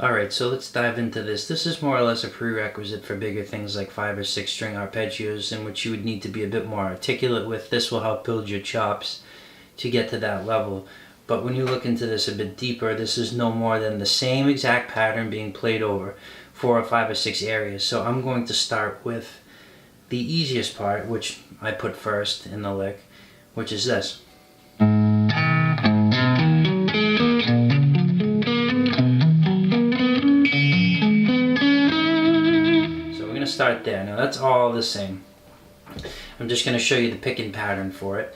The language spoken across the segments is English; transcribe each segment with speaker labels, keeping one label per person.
Speaker 1: Alright, so let's dive into this. This is more or less a prerequisite for bigger things like 5 or 6 string arpeggios, in which you would need to be a bit more articulate with. This will help build your chops to get to that level. But when you look into this a bit deeper, this is no more than the same exact pattern being played over 4 or 5 or 6 areas. So I'm going to start with the easiest part, which I put first in the lick, which is this. Start there. Now that's all the same. I'm just going to show you the picking pattern for it,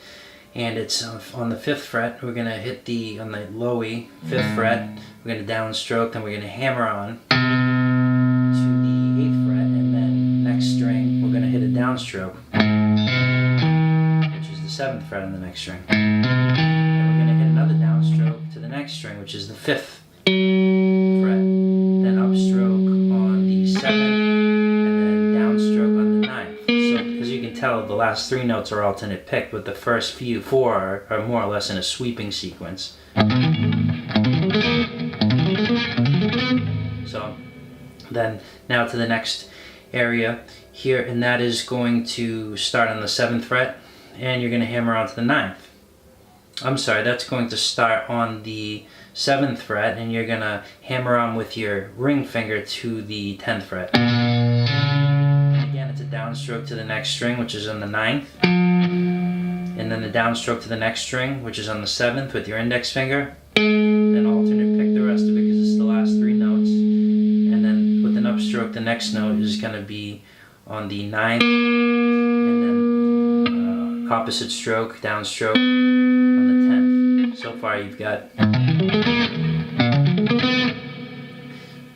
Speaker 1: and it's on the 5th fret. We're going to hit on the low E, 5th fret. We're going to downstroke, then we're going to hammer on to the 8th fret, and then next string we're going to hit a downstroke, which is the 7th fret on the next string. Then we're going to hit another downstroke to the next string, which is the 5th fret. Then upstroke on the 7th. The last 3 notes are alternate picked, but the first 4 are more or less in a sweeping sequence. So then now to the next area here, and that is going to start on the 7th fret, and you're going to hammer onto the 9th. I'm sorry, that's going to start on the 7th fret, and you're going to hammer on with your ring finger to the 10th fret. It's a downstroke to the next string, which is on the 9th, and then the downstroke to the next string, which is on the 7th with your index finger. Then alternate pick the rest of it because it's the last 3 notes, and then with an upstroke the next note is going to be on the 9th, and then opposite stroke, downstroke on the 10th. So far you've got...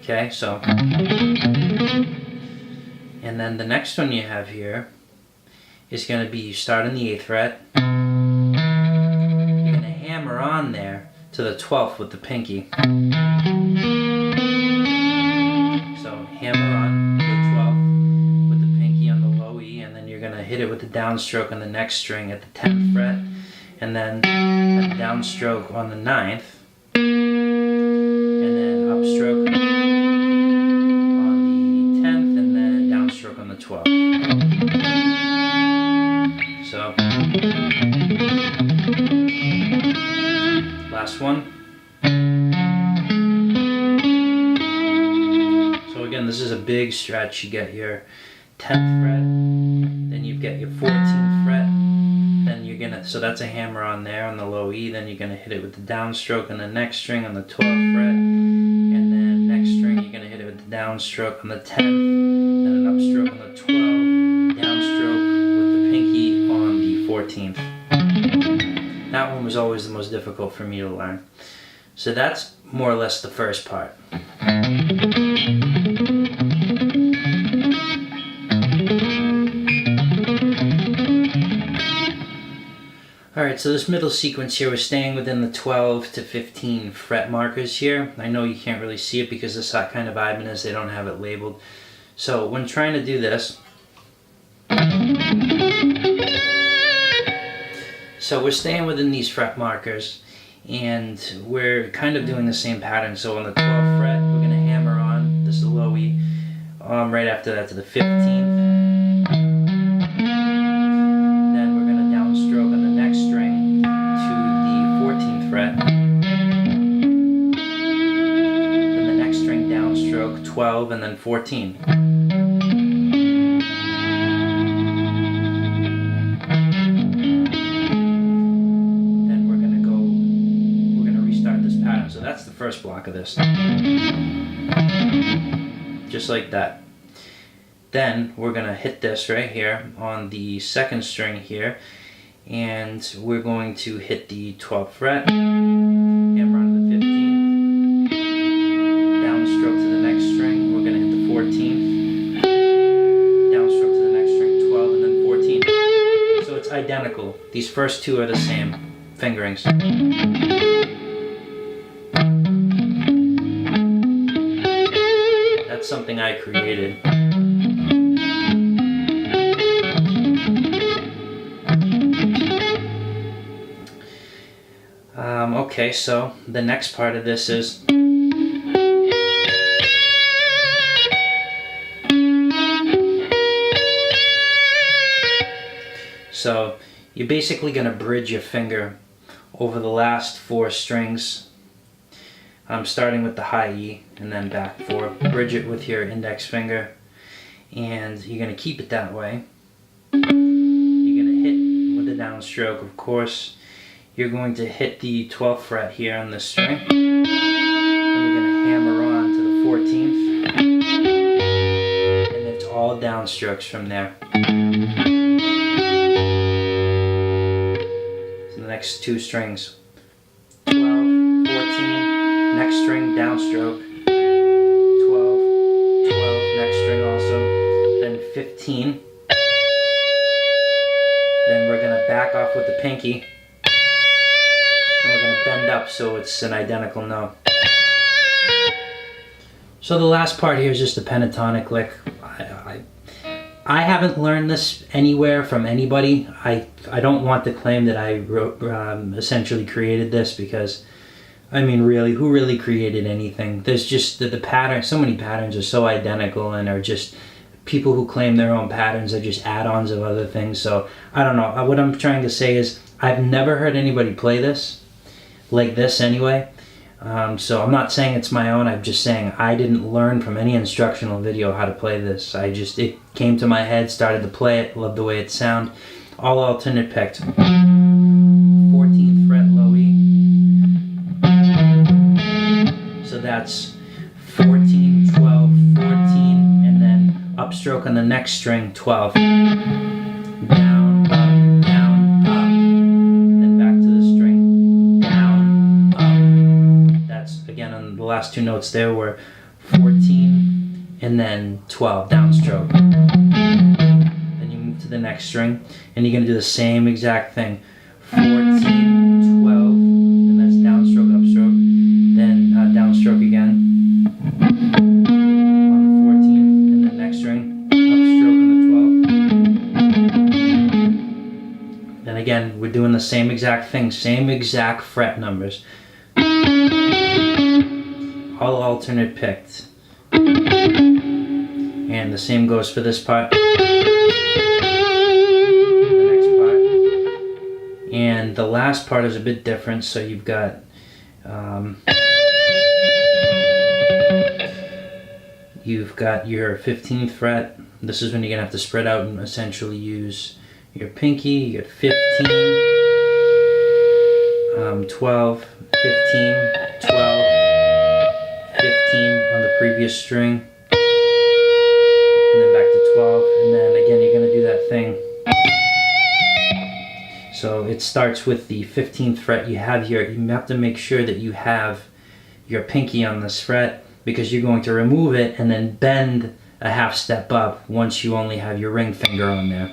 Speaker 1: Okay, so... And then the next one you have here is going to be, you start on the 8th fret, you're going to hammer on there to the 12th with the pinky. So hammer on to the 12th with the pinky on the low E, and then you're going to hit it with the downstroke on the next string at the 10th fret, and then a downstroke on the 9th, and then upstroke on the 12th. So, last one. So again, this is a big stretch. You get your 10th fret, then you get your 14th fret, then you're gonna, so that's a hammer on there on the low E, then you're gonna hit it with the downstroke on the next string on the 12th fret, and then next string you're gonna hit it with the downstroke on the 10th, upstroke on the 12th, downstroke with the pinky on the 14th. That one was always the most difficult for me to learn. So that's more or less the first part. Alright, so this middle sequence here, we're staying within the 12 to 15 fret markers here. I know you can't really see it because this kind of Ibanez, they don't have it labeled. So when trying to do this, so we're staying within these fret markers, and we're kind of doing the same pattern. So on the 12th fret, we're going to hammer on, this is the low E, right after that to the 15th. Then we're going to downstroke on the next string to the 14th fret. Then the next string downstroke, 12, and then 14. So that's the first block of this. Just like that. Then we're going to hit this right here on the 2nd string here, and we're going to hit the 12th fret, hammer on the 15th, downstroke to the next string, we're going to hit the 14th, downstroke to the next string, 12, and then 14. So it's identical. These first 2 are the same fingerings. That's something I created. Okay, so the next part of this is you're basically going to bridge your finger over the last 4 strings. I'm starting with the high E and then back 4. Bridge it with your index finger, and you're going to keep it that way. You're going to hit with the downstroke, of course. You're going to hit the 12th fret here on the string, and we're going to hammer on to the 14th, and it's all downstrokes from there. So the next 2 strings, 12, 14, next string downstroke, 12, 12, next string also, then 15, then we're going to back off with the pinky, and we're going to bend up so it's an identical note. So the last part here is just a pentatonic lick. I haven't learned this anywhere from anybody. I don't want to claim that I essentially created this, because, I mean, really, who really created anything? There's just the pattern, so many patterns are so identical, and are just, people who claim their own patterns are just add-ons of other things. So I don't know. What I'm trying to say is I've never heard anybody play this like this anyway. So I'm not saying it's my own. I'm just saying I didn't learn from any instructional video how to play this. It came to my head, started to play it, loved the way it sounded. All alternate picked. 14th fret low E. So that's 14, 12, 14, and then upstroke on the next string, 12. Down, up, down, up. Then back to the string, down, up. That's, again, on the last 2 notes there were 14 and then 12, downstroke. Then you move to the next string, and you're going to do the same exact thing. 14, 12, and that's downstroke, upstroke, then downstroke again. Again, we're doing the same exact thing, same exact fret numbers. All alternate picked. And the same goes for this part. The next part. And the last part is a bit different, so you've got your 15th fret. This is when you're going to have to spread out and essentially use your pinky. You get 15, 12, 15, 12, 15 on the previous string, and then back to 12, and then again you're going to do that thing. So it starts with the 15th fret. You have to make sure that you have your pinky on this fret, because you're going to remove it and then bend a half step up once you only have your ring finger on there.